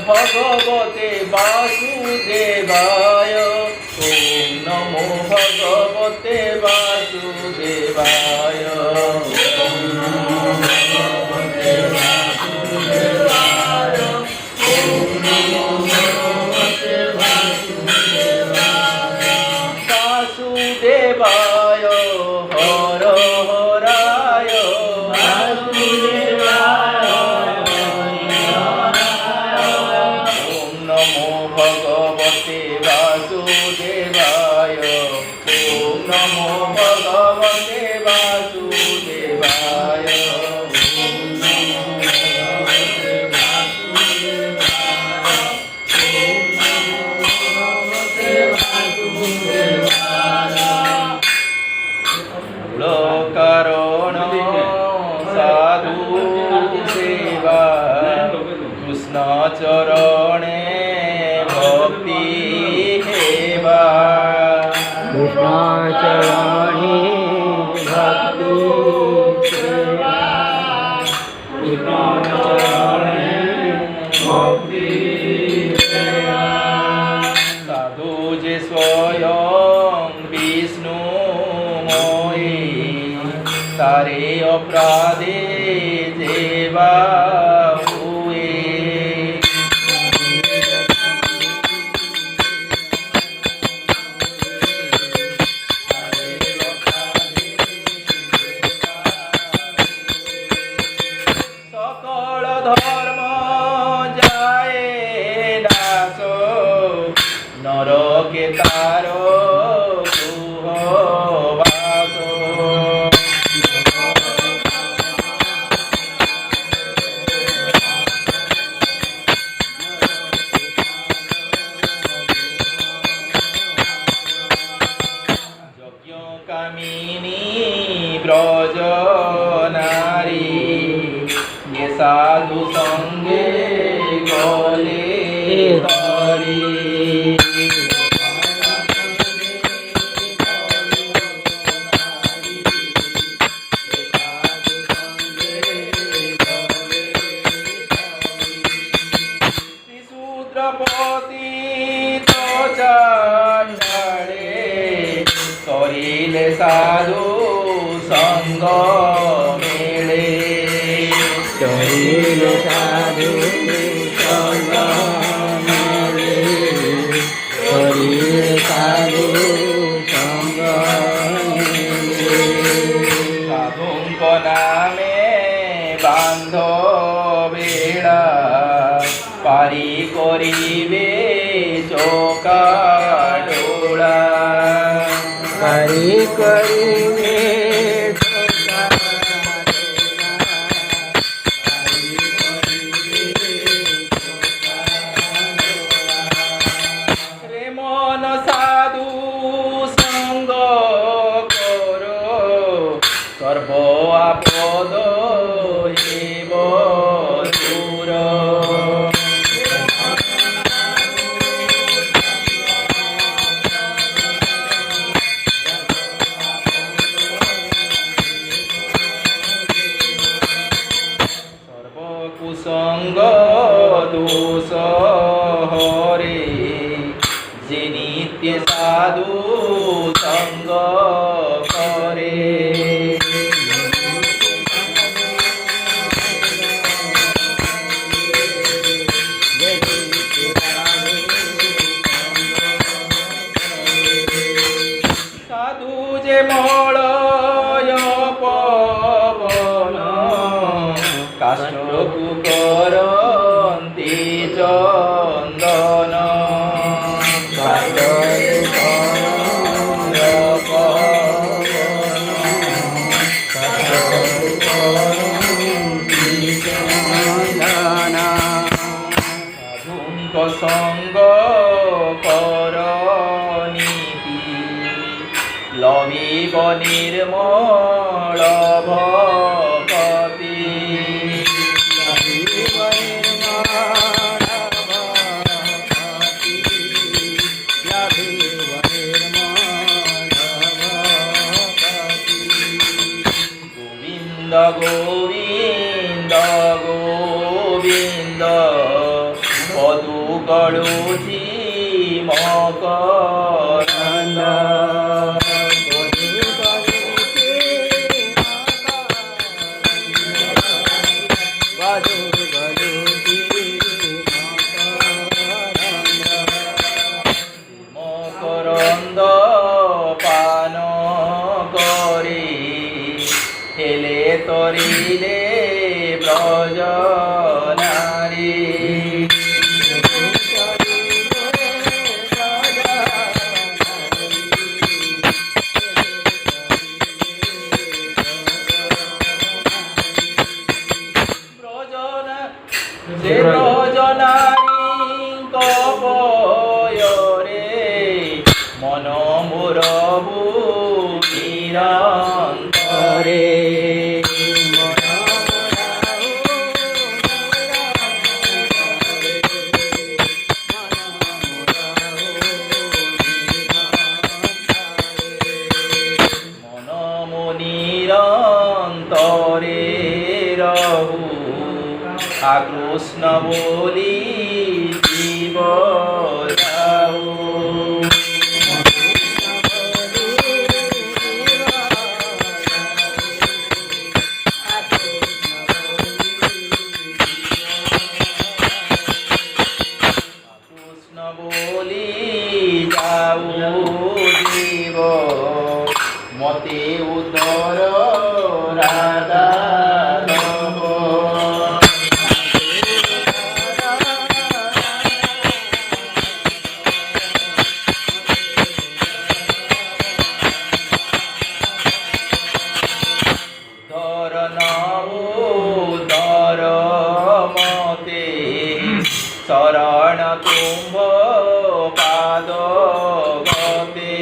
भगवते वासुदेवाय। ओम नमो भगवते वासुदेवाय। वासुदेवाय हर हराय। नमो भगवते वासुदेवाय। ओम नमो भगवते वासुदेवाय। कारण साधु सेवा कृष्ण चरणे भक्ति हेवा। कृष्ण चरणे भक्ति सेवा। कृष्ण चरणे भक्ति सेवा। साधु जे स्वयं विष्णु मोहि तारे अपराधे जेवा हुए। सकल धर्म जाए नाश नरके तारो गृहवास। यज्ञ कामिनी ब्रज नारी ये साधु संगे गले तरी। शूद्रपति तो चंडाले करिले साधु संग मेले। करिले साधु संग मेले। करिले साधु संग मेले। साधुंक नामे बांध बेड़ा पारी करिबे चौका डोला। पारी करिबे रे मन साधु संग करो सर्व आपद हेब दूर। सर्व कुसंग दोष हरे जे नित्य साधु संग करे। साधु जे मलय पवन काष्ठकु करन्ति चन्दन। साधुंक संग कर नीति लभिब निर्मल भक्ति। मकरन्द মকরন্দ পান করে হেলে তরিলে ব্রজ নারী যে ব্রজ নারী কপয়রে মন মোর নিরন্তরে মন নিরন্তরে রহু কৃষ্ণ বলি জীব যাও কৃষ্ণ বলি যাও জীব মতে উদর রাধা শরণ তুম্ভ পাদ গতে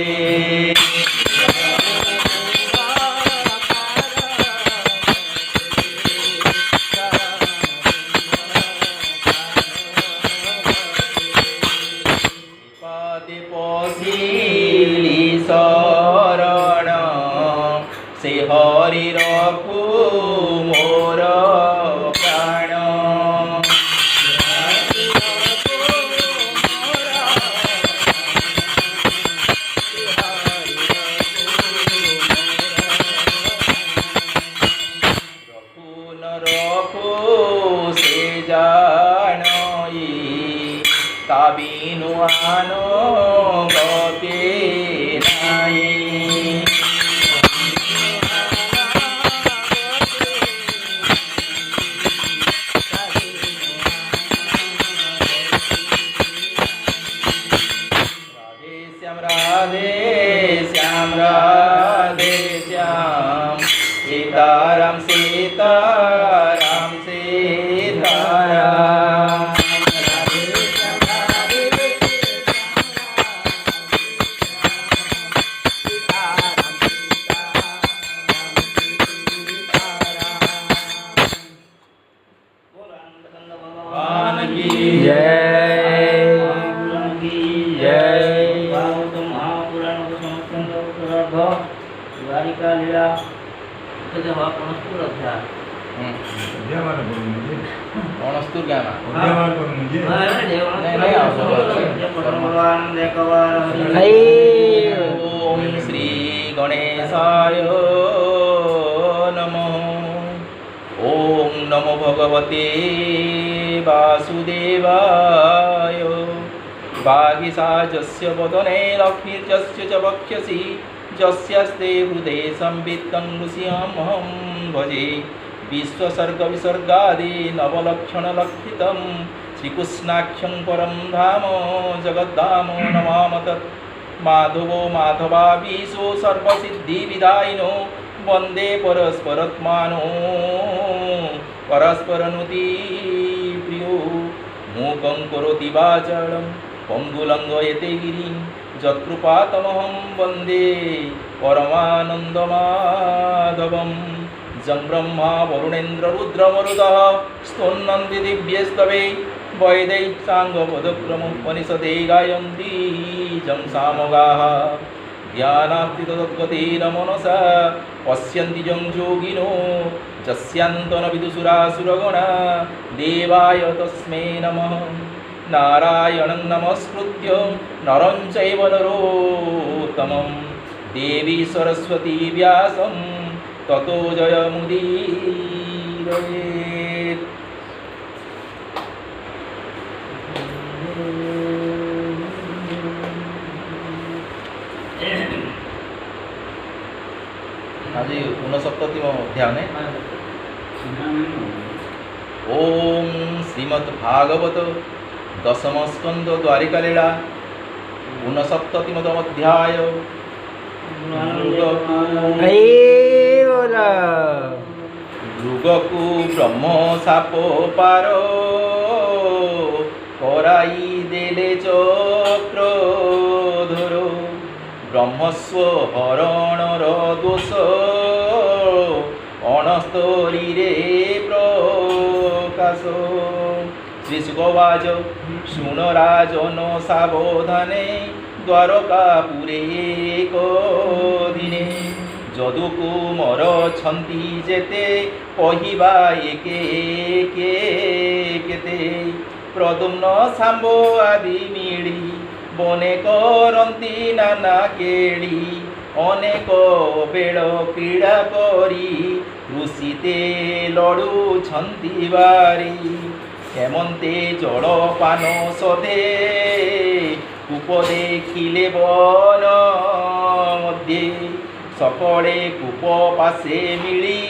পদে পশিলি শরণ সে হরি রখু মোর প্রাণ সে জানই তাবিনু আনো গতে নাই রাধে শ্যাম রাধে শ্যাম सीताराम सीताराम सीताराम भगवान की जय जय द्वारिका लीला अणस्तुर गाना ओम श्री गणेशाय नमः ओम नमो भगवते वासुदेवाय वागीशाजस्य वदने लक्ष्मीर्जस्य च वक्ष्यसि जस्यास्ते हृदये संवित्तं ऋषिमहं भजे विश्वसर्गविसर्गादि नवलक्षणलक्षितं श्रीकृष्णाख्यं परं धाम जगद्धाम नमामि तत् माधवो माधवावीशो सर्वसिद्धिविदायिनो वन्दे परस्परात्मानो परस्परनुति प्रियो मूकं करोति वाचालं पङ्गुलङ्घयते गिरिं यत्कृपातमहं वन्दे परमानन्दमाधवं जं ब्रह्मा वरुणेन्द्ररुद्रमरुतः स्तोन्नन्ति दिव्यस्तवे वैदैः साङ्गपदक्रमोपनिषदे गायन्ति जं सामगाः ज्ञानार्थिततद्गतेन मनसा पश्यन्ति जं योगिनो यस्यान्तन विदुषुरासुरगणा देवाय तस्मै नमः नारायणं नमस्कृत्य नरं चैव नरोत्तमं देवी सरस्वती व्यासं ततो जयमुदीरयेत्। आज 69 अध्याय ओम श्रीमद् भागवत दशम स्कंद द्वारिका लीला 69 अध्याय मृगकु ब्रह्म साप पार कराई देले चक्रधर ब्रह्मस्व हरणर दोष अणस्तरी रे प्रकाश। श्री सुखवाच शुण राजन सावधाने द्वारकापुरे एक दिने যদুকুমর ছন্তি যেতে কহিবা একে কেতে প্রদুম্ন শাম্ব আদি মিলি বনে করন্তি নানা কেড়ি অনেক বেଳ ক্রীড়া করি ঋষিতে লড়ুছন্তি বারি হেমন্তে জলপান সদে কূপ দেখিলে বন মধ্যে সকলে কূপ পাশে মিলি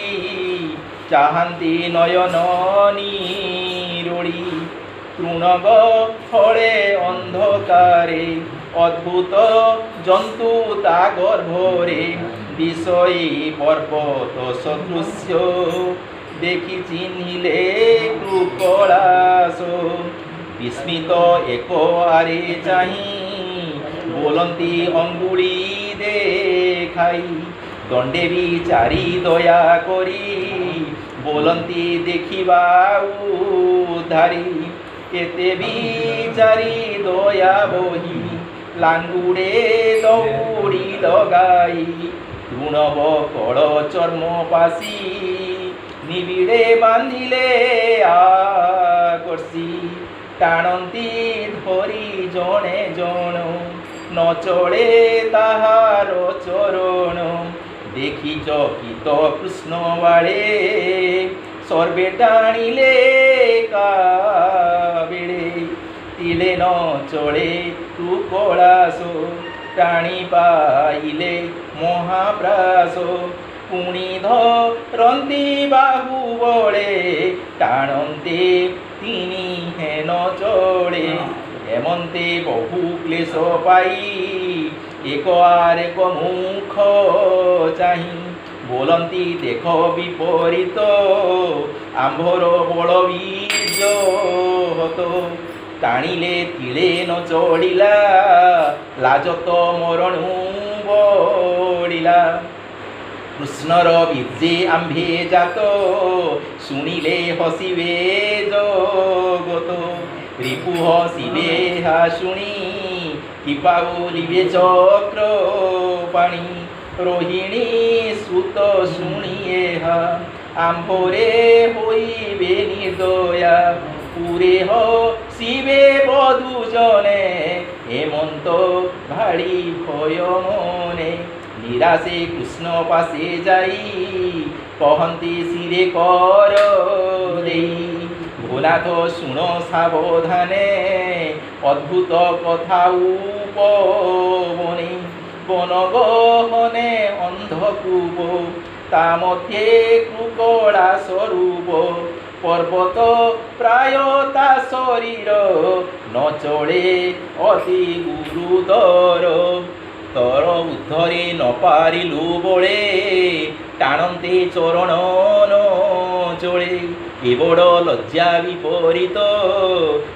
চাহান্তি নয়ন নিরোড়ি তৃণগ ফলে অন্ধকারে অদ্ভুত জন্তু তা গর্ভরে বিষয়ী পর্বত সদৃশ্য দেখি চিহ্নিলে কৃপলাস বিস্মিত এক আরে চাহি बोलती अंगुली देखाई दंडे भी चारी दया करी बोलती देखिबा उधारी एते भी चारी दया बही लांगुड़े दौड़ी लगाई तृणव कड़ चर्म पासी निबिड़े बांधिले आकर्षी टाणती धरी जणे जण न चले ताहार चरण देखी चकित कृष्ण बाळे सर्वे टाणिले काबिळे तिले न चले तू कलास टाणी पाइले महाप्रास पुणी धरती बाहु बळे टाणन्ते तिनी हेन चले हेमंते बहु क्लेश पाई एक आर एक मुख चाही बोलती देख विपरीत आंभर बल बीज हत टाणिले तिले न चढ़िला लाजत मरणु बड़िला कृष्णर बीजे आंभे जात शुणिले हसिबे जगत रिपुह शिवे हा शुणी किपा बोलिबे चक्र पाणी रोहिणी सुत शुणिए हा आंभरे होइबे निर्दया पुरे हो शिवे बधु जने हेमंत भाड़ी भय मने निराशे कृष्ण पासे जाई कहती सिरे कर देई भोलाथ शुण सावधाने अद्भुत कथा उपबने বনগহনে অন্ধকূপ তা মধ্যে কুকড়া স্বরূপ পর্বত প্রায় তা শরীর নচড়ে অতি গুরুতর তর উদ্ধরে নপারিলু বলে টাণন্তে চরণ নচড়ে এ বড় লজ্জা বিপরীত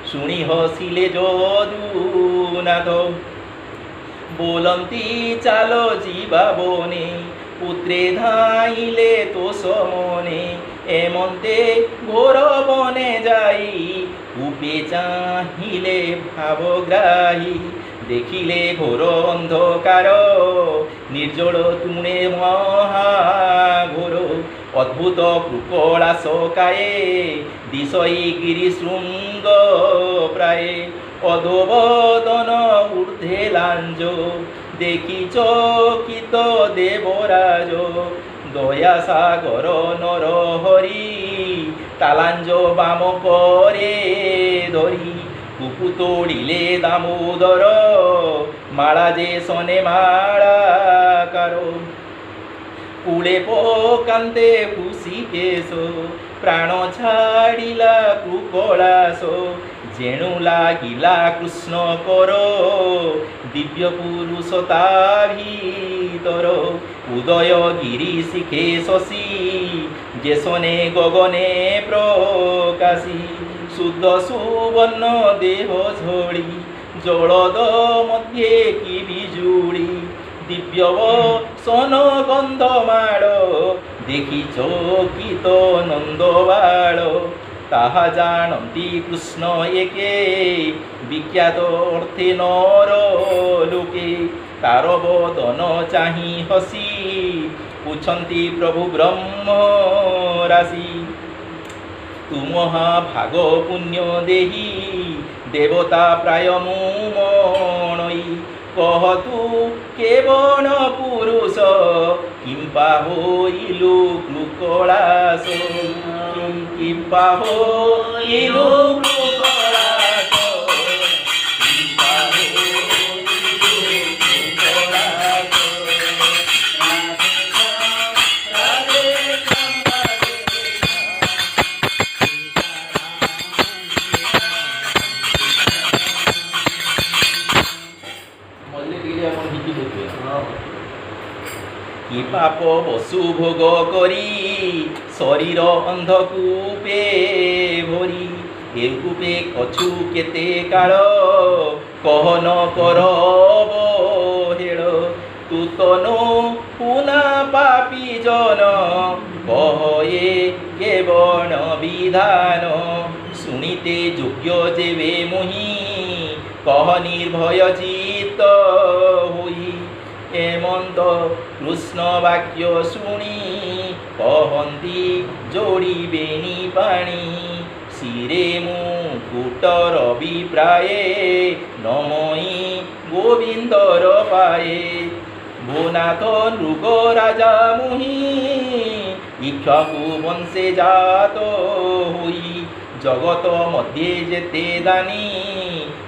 শুনি হসিলে যদুনাথ बोलती चालो जीवा बने पुत्रे धाइले तो समने एमंते घोर बने जाई कूपे चाहिले भावग्राही देखिले घोर अंधकार निर्जल तुणे महाघोर অদ্ভুত কৃকলাশকায়ে দিশই গিরিশৃঙ্গ প্রায়ে অধোবদন ঊর্ধ্বে লাঞ্জ দেখি চকিত দেবরাজ দয়া সাগর নরহরি তালাঞ্জ বাম করে ধরি কুকু তোড়িলে দামোদর মালা যে সনে মালা কারো কুলে পকান্তে খুশি কেশ প্রাণ ছাড়িলা কুকলাস যেণু লাগিলা কৃষ্ণ কর দিব্য পুরুষ তা ভিতর উদয় গিরি শিখে শশী যেসনে গগনে প্রকাশী শুদ্ধ সুবর্ণ দেহ ঝড়ি জলদ মধ্যে কি বিজুড়ি দিব্য সন গন্ধ মাড় দেখি চকিত নন্দবাড় তাহা জানন্তি কৃষ্ণ একে বিখ্যাত অর্থে নর লোকে তার বদন চাহি হসি পুছন্তি প্রভু ব্রহ্ম রাশি তু মহাভাগ পুণ্য দেহি দেবতা প্রায় মুমণই কহতু কেবল পুরুষ কিম্পা হইলু কৃকলাস কিম্পা হইলু কৃকলাস কিম্পা হইলু কৃকলাস কি পাপ বসু ভোগ করি শরীর অন্ধকূপে ভরি এ কূপে কছু কেতে কাল কহন কর হেড় তু তনু পুনা পাপি জন কহে কেবল বিধান শুনিতে যোগ্য যেবে মুহি কহ নির্ভয় চিত্ত হই হেমন্ত কৃষ্ণ বাক্য শুনি কহন্তি যোড়িবেনি পাণি শিরে মুকুট রবিপ্রায়ে নমই গোবিন্দর পায়ে ভুনাথ নৃগ রাজা মুহি ইক্ষাকু বংশে জাত হই জগত মধ্যে যেতে দানি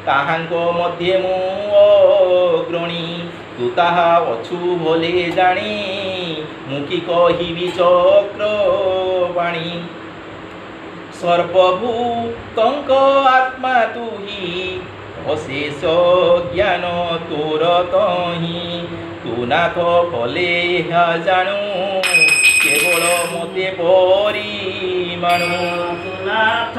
তাহাঙ্ক মধ্যে মু অগ্রণী তু তাহা অছু ভোলে জানি মুখি কহিবি চক্রবাণী সর্বভূতঙ্ক আত্মা তুহি অশেষ জ্ঞান তোর তহি তু নাথ ফলে হা জাণু কেবল মতে পরিমাণু তু নাথ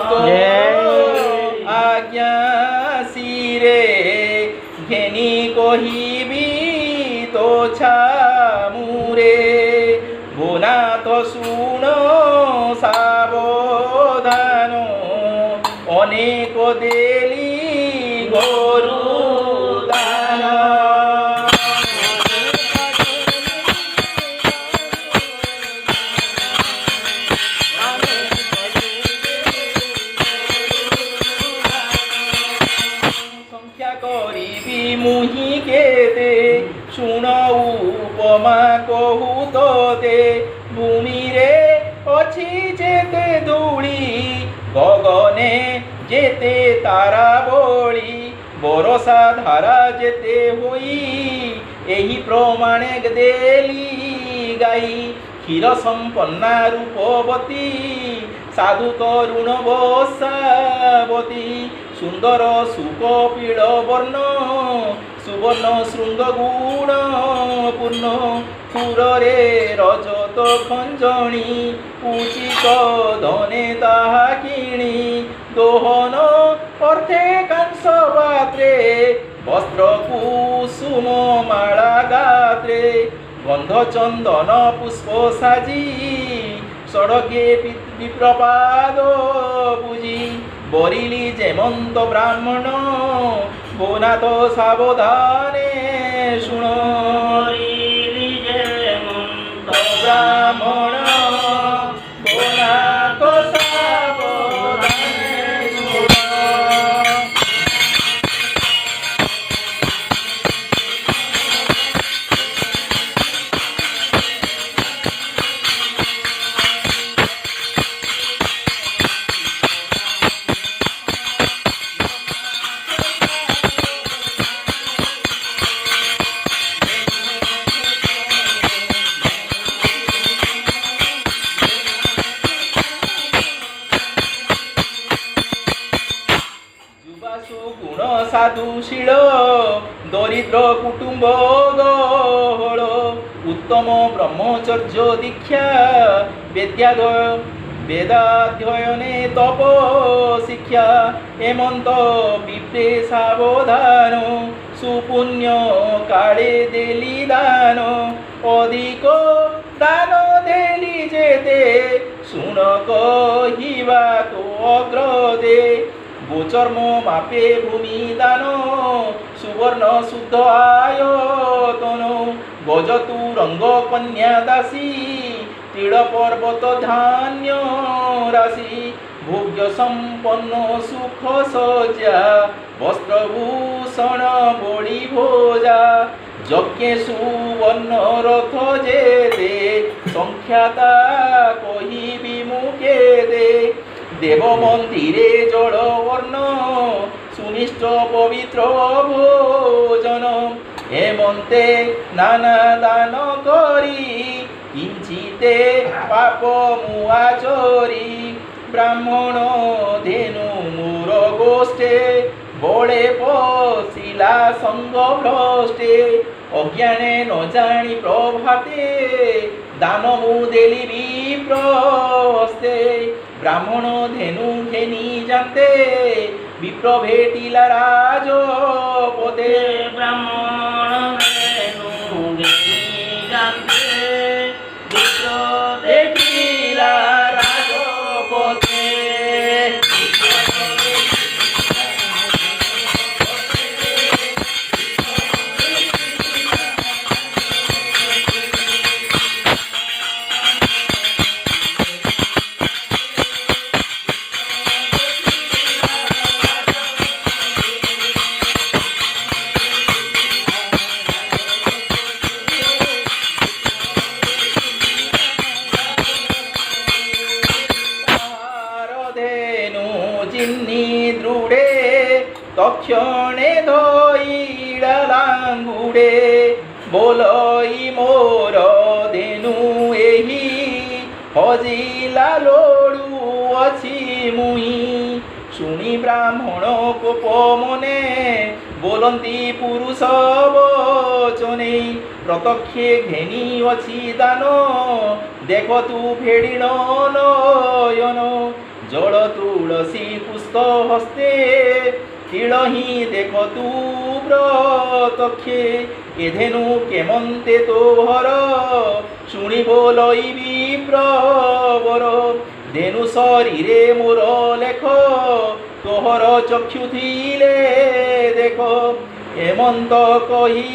বলে আজ্ঞা শিরে ঘেনি কহিবি তো ছামুরে ভুনাথ শুণ সাবধান অনেক দেলি গরু দান করিবি মুহি কেতে শুণ উপমা কহু তোতে ভূমিরে অছি যেতে ধূলি গগনে যেতে তারা বলি বরষা ধারা যেতে হই এই প্রমাণে দেলি গাই ক্ষীর সম্পন্না রূপবতী সাধু তরুণ বসাবতী সুন্দর সুকপিল বর্ণ সুবর্ণ শৃঙ্গ গুণ পূর্ণ পুরে রজত খঞ্জণী উচিত ধনে তাহা কিণী দোহন অর্থে কাংস পাত্রে বস্ত্র কুসুম মালা গাত্রে গন্ধ চন্দন পুষ্প সাজি সড়কে বিপ্রপাদ বুঝি বরিলি যেমন্ত ব্রাহ্মণ গোনাথ সাবধানে শুণ বরিলি যেমন্ত ব্রাহ্মণ গোনাথ সাবধানে শুণ। গুণ সাধুশীল দরিদ্র কুটুম্ব গহল উত্তম ব্রহ্মচর্য দীক্ষা বেদাধ্যয়নে তপ শিক্ষা এমন্ত বিপ্রে সাবধান সুপুণ্য কালে দেলি দান অধিক দান দেলি যেতে শুণ কহিবা তো অগ্রদে গোচর্ম মাপে ভূমি দান সুবর্ণ শুদ্ধ আয়তন গজতু রঙ্গ কন্যা দাসী তীড় পর্বত ধান্য রাশি ভোগ্য সম্পন্ন সুখ সজ্জা বস্ত্রভূষণ বড়ি ভোজা যজ্ঞে সুবর্ণ রথ যেতে সংখ্যাতা কহিবি মুখে দে দেব মন্দিরে জল বর্ণ সুনিষ্ঠ পবিত্র ভোজন হেমন্তে নানা দান করি কিঞ্চিতে পাপ মুয়া চরি ব্রাহ্মণ ধেনু মোর গোষ্ঠে বড়ে পশিলা সঙ্গ ভ্রষ্টে অজ্ঞানে ন জানি প্রভাতে দান মু দেলি বিপ্রস্তে ব্রাহ্মণ ধেনু ঘেনি জানতে বিপ্র ভেটিলা রাজপদে ব্রাহ্মণ ধেনু ঘেনি জানতে বিপ্র ভেটিলা রাজপদে দৃঢ়ে তক্ষণে ধইড়ালাঙ্গুড়ে বলই মোর ধেনু এহি হজিলা লড়ু অছি মুই শুনি ব্রাহ্মণ কোপ মনে বলন্তি পুরুষ বচনে প্রত্যক্ষে ঘেনি অছি দান দেখ তু ফেড়িণ নয়ন জল তুলসী পুষ্প হস্তে তিলহি দেখ তু প্রত্যক্ষে এধেনু কেমন্তে তোহর শুনি বলই বিপ্রবর ধেনু শরীরে মোর লেখ তোহর চক্ষু থিলে দেখ হেমন্ত কহি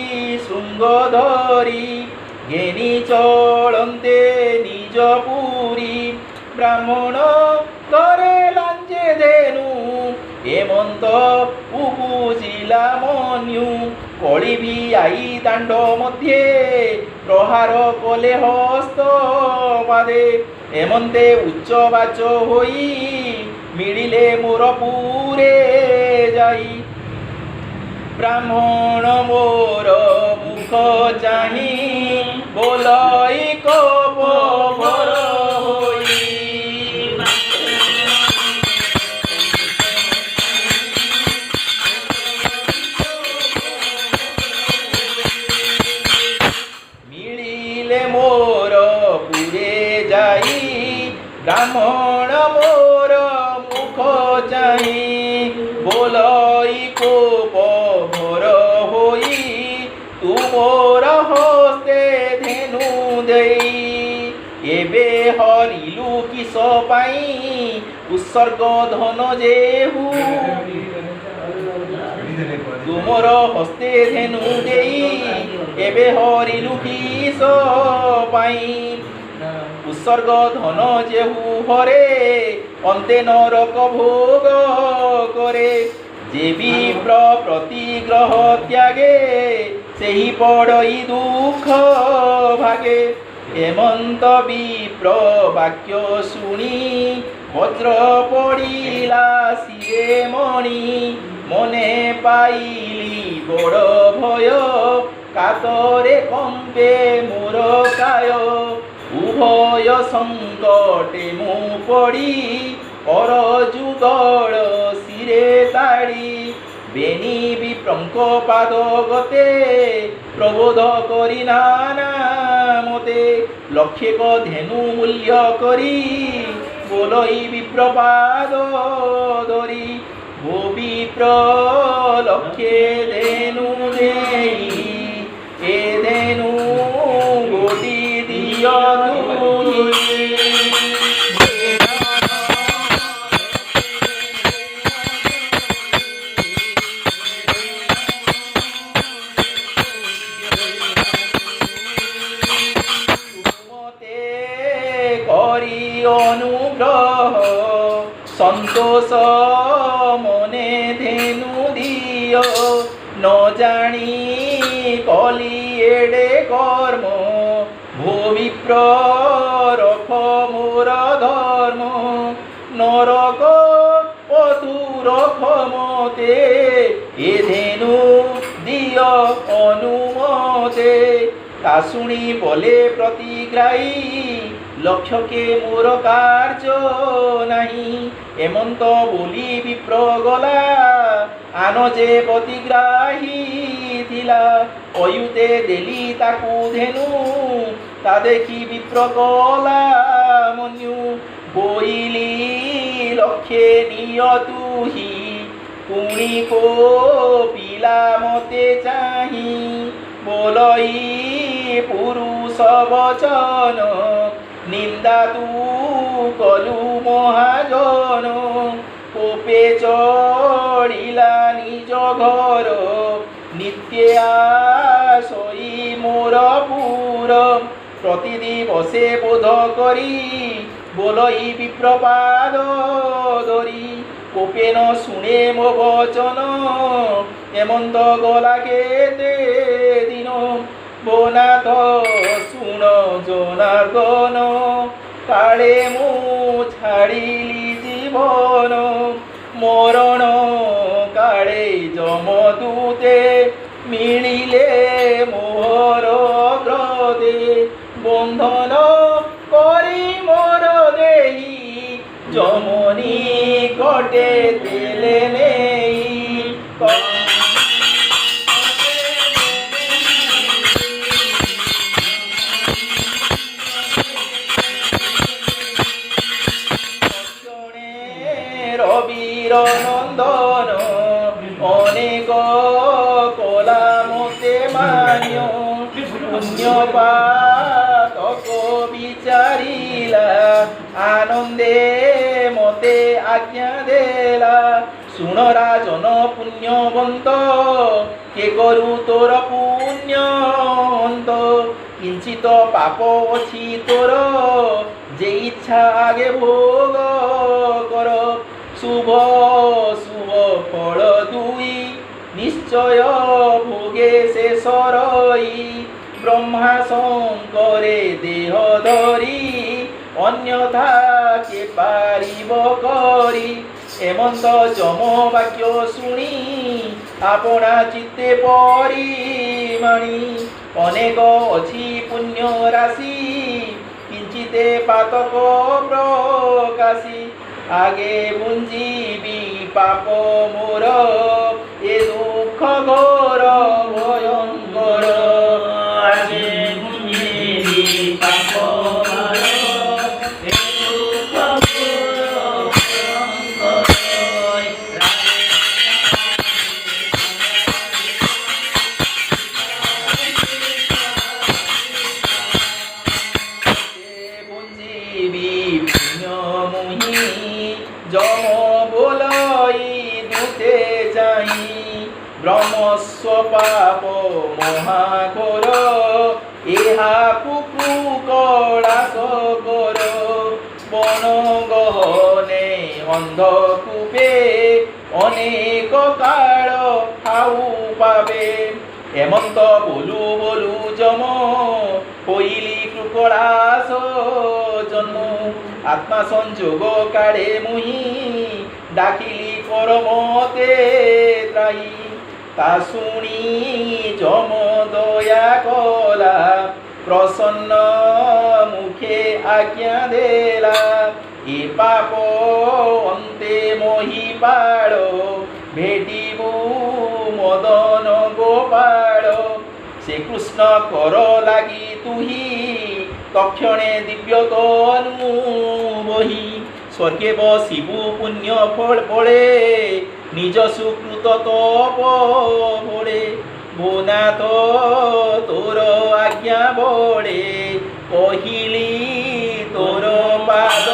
শৃঙ্গ ধরি ঘেনি চলন্তে নিজ পুরী ব্রাহ্মণ করে লাঞ্জে ধেনু হেমন্ত উপজিলা মন্যু কলিবি আই দাণ্ড মধ্যে প্রহার কলে হস্ত পাদে হেমন্তে উচ্চবাচ হই মিলিলে মোর পুরে যাই ব্রাহ্মণ মোর মুখ চাহি বলই কোপ ভর হই মিলিলে মোর পুরে যাই ব্রাহ্মণ মোর মুখ চাহি বলই কোপ ভর হই তুমোর হস্তে ধেনু দেই এবে হরিলু কিস পাই উৎসর্গ ধন যেহু তুমোর হস্তে ধেনু দেই এবে হরিলু কিস পাই উৎসর্গ ধন যেহু হরে অন্তে নরক ভোগ করে যে বিপ্র প্রতিগ্রহ ত্যাগে সেই পড়ই দুঃখ ভাগে হেমন্ত বিপ্র বাক্য শুনি বজ্র পড়িলা শিরে মণি মনে পাইলি বড় ভয় কাতরে কম্পে মোর কায় উভয় সংকটে মু পড়ি অর যুগল শিরে তাড়ি বেনি বিপ্রঙ্ক পাদ গতে প্রবোধ করি নানা মতে লক্ষেক ধেনু মূল্য করি বলই বিপ্রপাদ ধরি ভো বিপ্র লক্ষে ধেনু দেই এ ধেনু গোটি দিয় তুই করি অনুগ্রহ সন্তোষ মনে ধেনু দিও ন জানি কলি এড়ে কর্ম ভূমিপ্র রখ মোর ধর্ম নরক অতুর ক্ষমতে এ ধেনু দিয় অনুমতে তা শুনি বলে প্রতিগ্রাহী লক্ষ্যকে মোর কার্য নাহি এমন্ত বলি বিপ্র গলা আন যে প্রতিগ্রাহী থিলা অয়ুতে দেলি তাকু ধেনু তা দেখি বিপ্র গলা মন্যু বইলি লক্ষ্যে নিয় তুহি পুଣି পিলা মতে চাহি বলই পুরুষ বচন নিন্দা তু কলু মহাজন কোপে চড়িলা নিজ ঘর নিত্যে আসই মোর পুর প্রতিদিবসে বোধ করি বলই বিপ্রপাদ ধরি কোপে ন শুনে মো বচন হেমন্ত গলা কেতে দিন বনাথ শুণ জনার্দন কালে মু ছাড়িলি জীবন মরণ কালে যমদূতে মিলিলে মোহর গ্রদে বন্ধন করি মোর দেহি যমনি কটে তেলে নেই রবির নন্দন অনেক কলা মতে মান্য পুণ্য পাতক বিচারিলা আনন্দে মতে আজ্ঞা দেলা শুণ রাজন পুণ্যবন্ত কে করু তোর পুণ্যন্ত কিঞ্চিত পাপ অছি তোর যে ইচ্ছা আগে ভোগ কর শুভ শুভ ফল দুই নিশ্চয় ভোগে শেষ রই ব্রহ্মা শঙ্করে দেহ ধরি অন্যথা কে পারিব করি হেমন্ত যম বাক্য শুনি আপনা চিত্তে পরিমাণি অনেক অছি পুণ্য রাশি কিঞ্চিতে পাতক প্রকাশি আগে বুঞ্জিবি পাপ মোর এ দুঃখ ঘোর ভয়ঙ্কর আগে বুঝিবি পাপ মোর এ দুঃখ ঘোর ভয়ঙ্কর ମନସ୍ୱ ପାପ ମହାଘୋର ଏହାକୁ କଳାସ କର ବନ ଗହନେ ଅନ୍ଧକୂପେ অনেক কাল খাউ পাবে হেমন্ত বলু বলু যম হইলি কৃকলাস জন্ম আত্মা সংযোগ কাড়ে মুহি ডাকিলি করমতে ত্রাহি তা শুনি যম দয়া কলা প্রসন্ন মুখে আজ্ঞা দেলা এ পাপ অন্তে মহিপাল ভেটিবু মদন গোপাল শ্রীকৃষ্ণ কর লাগি তুহি তক্ষণে দিব্য তনু বহি স্বর্গে বসিবু পুণ্য ফল পড়ে নিজ সুকৃত তপ পড়ে ভুনাথ তোর আজ্ঞা বড়ে কহিলি তোর পাদ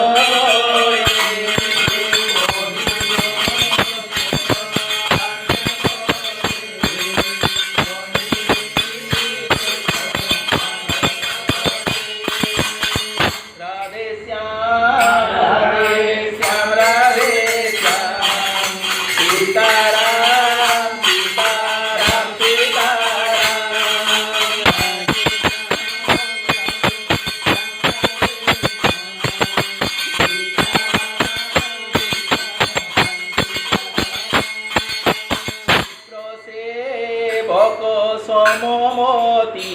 সমমতি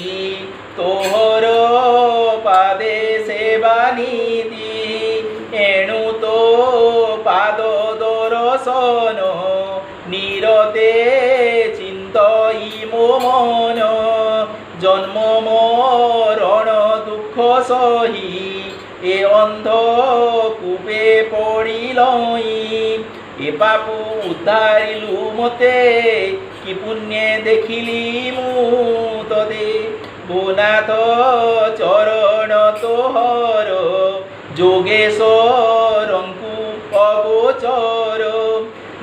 তোহর পাদে সেবা নীতি এণু তো পাদ দর্শন নিরতে চিন্তই মো মন জন্ম মরণ দুঃখ সহি এ অন্ধ কূপে পড়িলই এ পাপু উদ্ধারিলু মতে কি পুণ্যে দেখিলি মু তদে ভুনাথ চরণ তোহর যোগেশ্বরঙ্কু অগোচর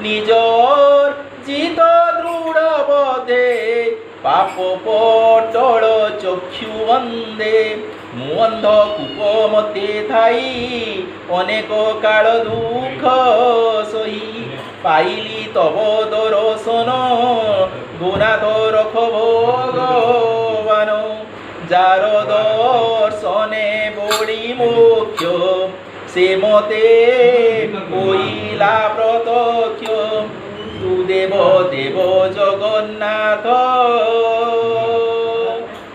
নিজর জিত দৃঢ় বধে পাপ পটল চক্ষু বন্দে মু অন্ধ কূপ মতে থাই অনেক কাল দুঃখ সহি পাইলি তব দর্শন গুণাধ রখ ভগবান যার দর্শনে বড়ি মুখ্য সে মতে কইলা প্রত্যক্ষ তু দেব দেব জগন্নাথ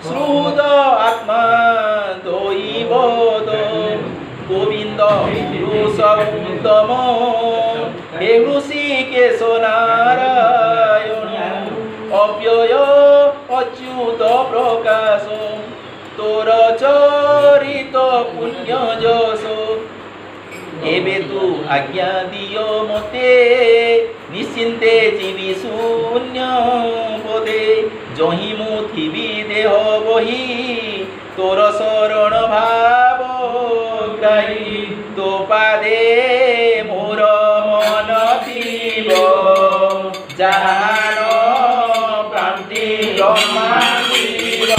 শ্রুত আত্মা দৈবদ গোবিন্দ পুরুষ উত্তম হে ঋষিকেশ নারায়ণ অব্যয় অচ্যুত প্রকাশ তোর চরিত পুণ্য যশ এবে তু আজ্ঞা দিও মতে নিশ্চিন্তে জীবি শূন্য পদে জহি মু থিবি দেহ বহি তোর শরণ ভাব গ্রাহী তো পাদে মোর মন থিব জাহান প্রান্তি রমান্তিব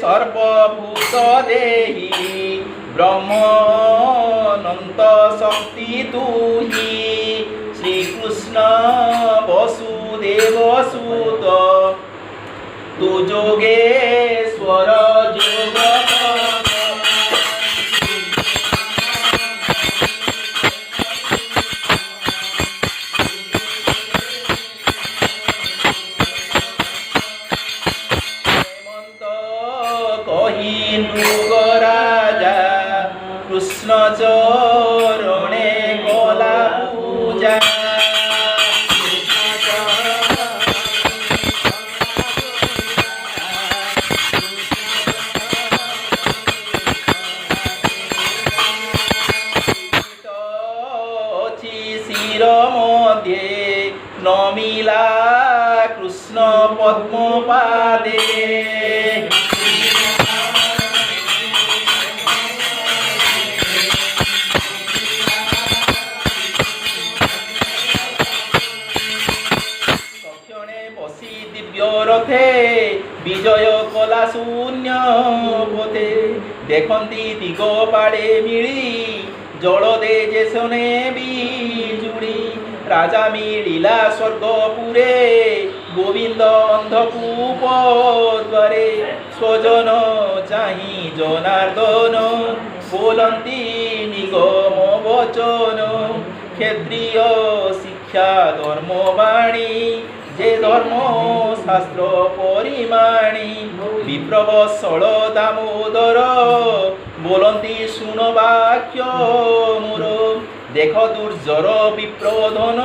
সর্বভূত দেহি ব্রহ্মনন্ত শক্তি তুহি শ্রীকৃষ্ণ বসুদেব সুত তু যোগেশ্বর যোগ রাজা কৃষ্ণ চরণে কলা পূজা শির মধ্যে নমিলা কৃষ্ণ কৃষ্ণ পদ্মপাদে তক্ষণে বসি দিব্য রথে বিজয় কলা শূন্য পথে দেখন্তি দিগ পাড়ে মিলি জল দে যে শোনে বিজুড়ি রাজা মিলিলা স্বর্গপুরে গোবিন্দ অন্ধকূপ দ্বারে স্বজন চাহি জনার্দন বলন্তি নিগম বচন ক্ষেত্রীয় শিক্ষা ধর্মবাণী যে ধর্ম শাস্ত্র পরিমাণী বিপ্রবৎসল দামোদর বলন্তি শুণ বাক্য মোর দেখ দুর্জর বিপ্রধন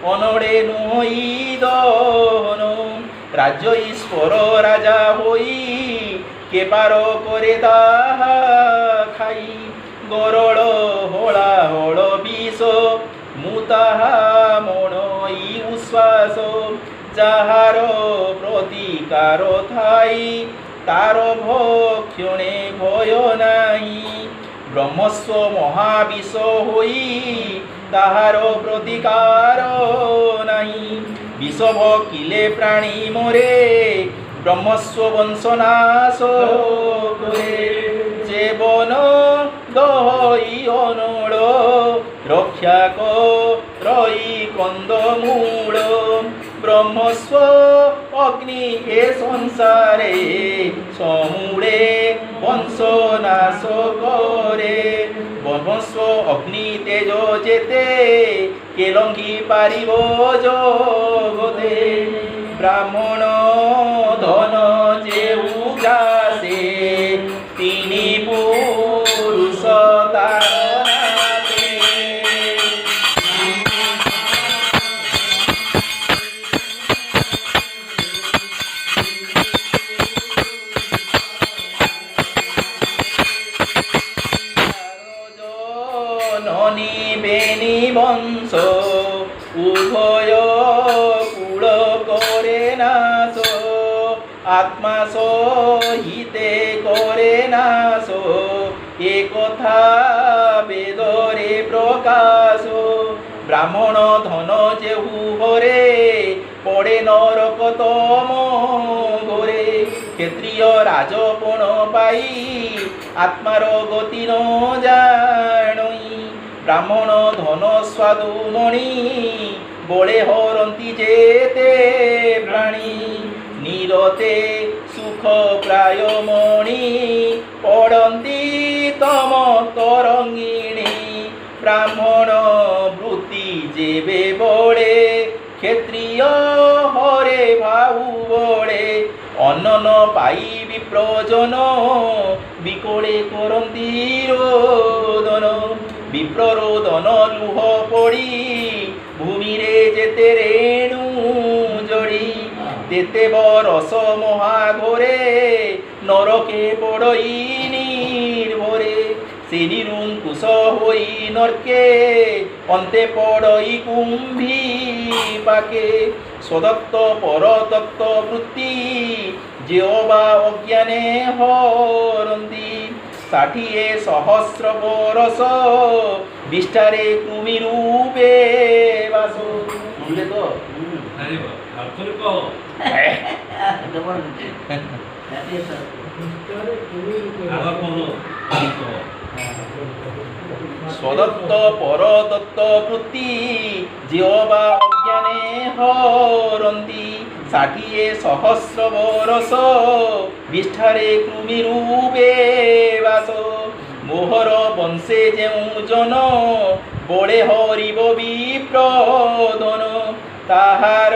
অনড়ে নই দহন রাজ্য ঈশ্বর রাজা হই কে পার করে তাহা খাই গরল হলা হল বিষ মু তাহা মনই উশ্বাস যাহার প্রতিকার থাই তার ভক্ষণে ভয় নাই ব্রহ্মস্ব মহাবিষ হই তাহার প্রতিকার নাই বিষ ভকিলে প্রাণী মরে ব্রহ্মস্ব বংশনাশ করে যে বন দহই অনড় রক্ষা রই কন্দমূল ব্রহ্মস্ব অগ্নি এ সংসারে সমূলে বংশ নাশ করে ব্রহ্মস্ব অগ্নি তেজ যেতে কেলঙ্গি পারিব জগতে ব্রাহ্মণ ধন যে উজাসে তিনি পুরুষ তার নাতে। ননি বেনি বংশ উভয় কুল করে নাশ আত্মা সহিতে করে নাশ এ কথা বেদরে প্রকাশ ব্রাহ্মণ ধন যেহু হরে পড়ে নরকতম ঘরে ক্ষেত্রীয় রাজপণ পাই আত্মার গতি ন জানই ব্রাহ্মণ ধন স্বাদুমণি বলে হরন্তি যেতে প্রাণী নীরতে সুখ প্রায় মণি পড়ন্তি তম তরঙ্গিণী ব্রাহ্মণ বৃত্তি যেবে বড়ে ক্ষেত্রীয় হরে ভাউ বড়ে অন্ন ন পাই বিপ্রজন বিকলে করন্তি রোদন বিপ্ররোদন লুহ পড়ি ভূমিরে যেতে রেণু জড়ি তেতে বরস মহাঘরে নরকে পড়ই নির্ভরে সে নিরুঙ্কুশ হই নরকে অন্তে পড়ই কুম্ভী পাকে সদত্ত পরতত্ত্ব বৃত্তি যে অবা অজ্ঞানে হরন্তি 60 সহস্র বরস বিষ্ঠারে কৃমি রূপে বাস শুনলে তো সদত্ত পরতত্ত্ব বৃত্তি যেবা অজ্ঞানে হরন্তি 60 সহস্র বরস বিষ্ঠারে কৃমি রূপে বাস মোহর বংশে যেউ জন বড়ে হরিব বিপ্রধন তাহার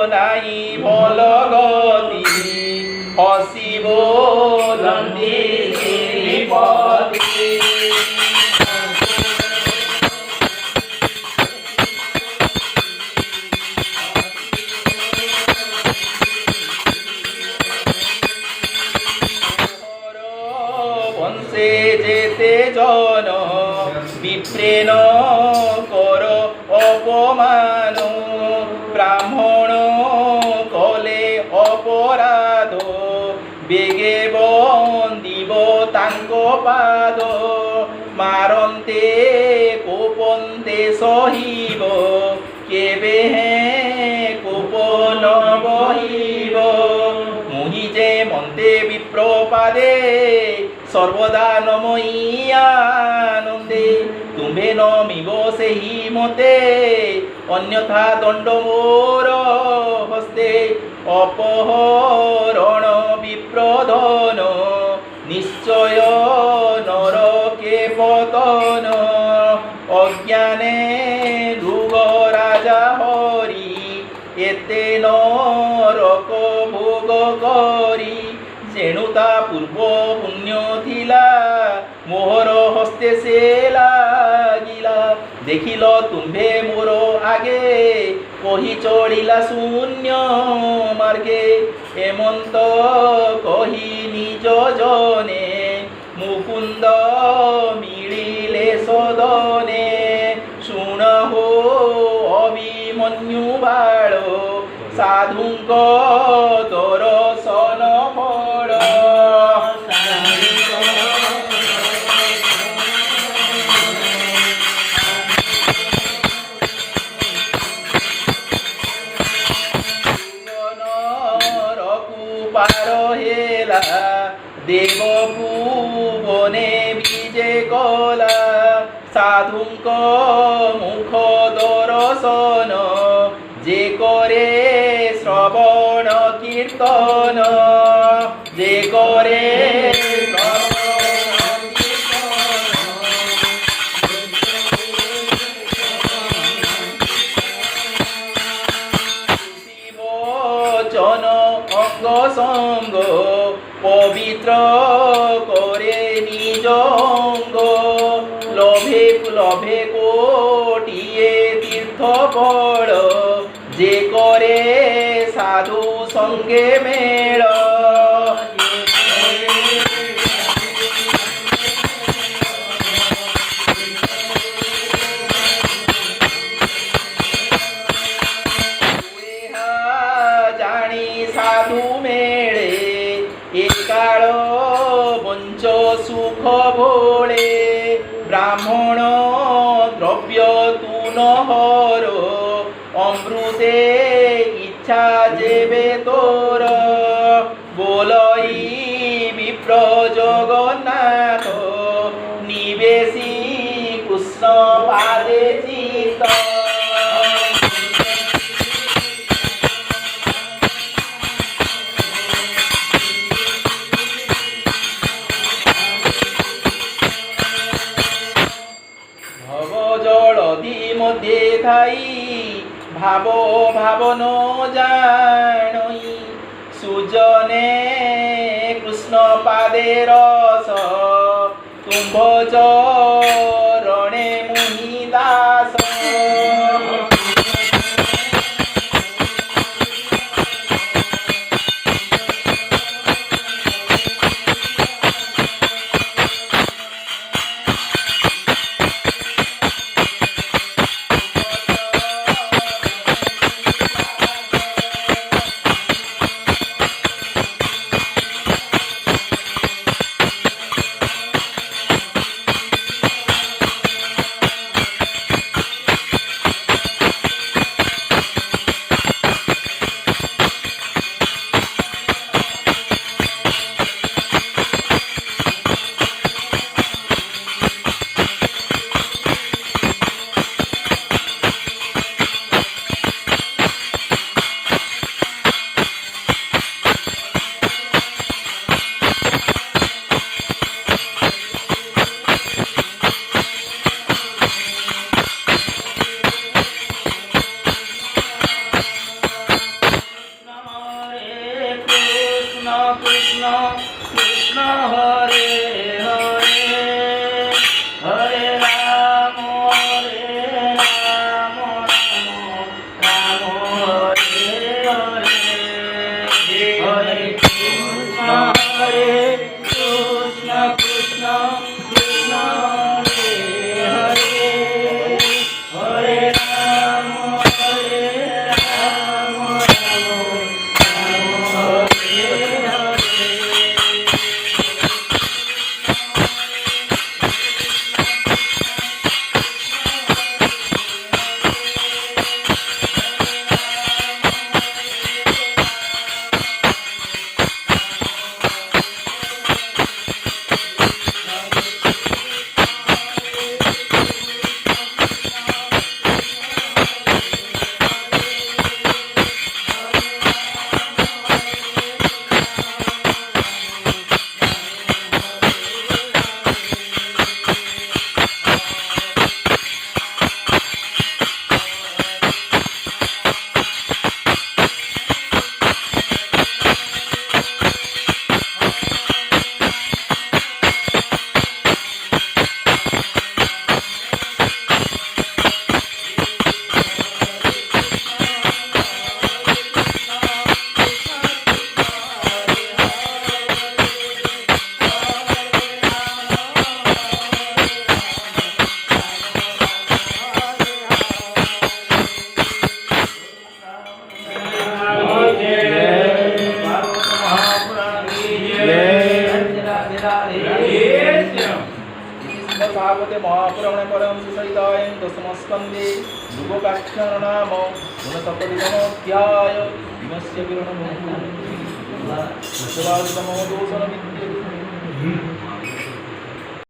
নাই ভল গতি হসিব লন্দি পতি বংশে যেতে জন বিপ্রেণ কর অপমান ব্রাহ্মণ মারন্তে কোপন্তে সহিব কেবে হে কোপ ন বহিব মুহি যে মন্তে বিপ্রপাদে সর্বদা নময়ী আনন্দে তুম্ভে নমিব সেই মতে অন্যথা দণ্ড মোর হস্তে অপহরণ বিপ্রধন নিশ্চয় নরকে পতন অজ্ঞানে ভুগ রাজা হরি এতে নরক ভোগ করি যেণু তা পূর্ব পুণ্য থিলা মোহর হস্তে সে লাগিলা দেখিল তুম্ভে মোর আগে কহি চড়িলা শূন্য মার্গে হেমন্ত কহি নিজ জনে মুকুন্দ মিলিলে সদনে শুণ হো অভিমন্যু বাଳ সাধুঙ্ক দর্শন ফল পার হেলা দেব ভুবনে বিজে কলা সাধুঙ্ক মুখ দর্শন যে করে শ্রবণ কীর্তন যে করে বচন অঙ্গ সঙ্গ পবিত্র করে নিজ অঙ্গ লোভে লোভে কোটিয়ে তীর্থ ফল যে করে সাধু সঙ্গে মেল জানি সাধু মেলে এ কাল বঞ্চ সুখ ভোলে ব্রাহ্মণ দ্রব্য তু নহর অমৃতে ইচ্ছা যেবে তোর বলই বিপ্র জগন্নাথ নিবেশী কৃষ্ণ পাদে চিত্ত জলধি মধ্যে থাই ভাব ভাবন জানই সুজনে কৃষ্ণ পাদে রস তুম্ভ চরণে মুনি দাস भागवते महापुराणे परमहंससहितायां दशमस्कन्धे युगकाख्यान नाम ऊनसप्ततितमोऽध्याय दिनस्य किरणमो दोषण विद्यते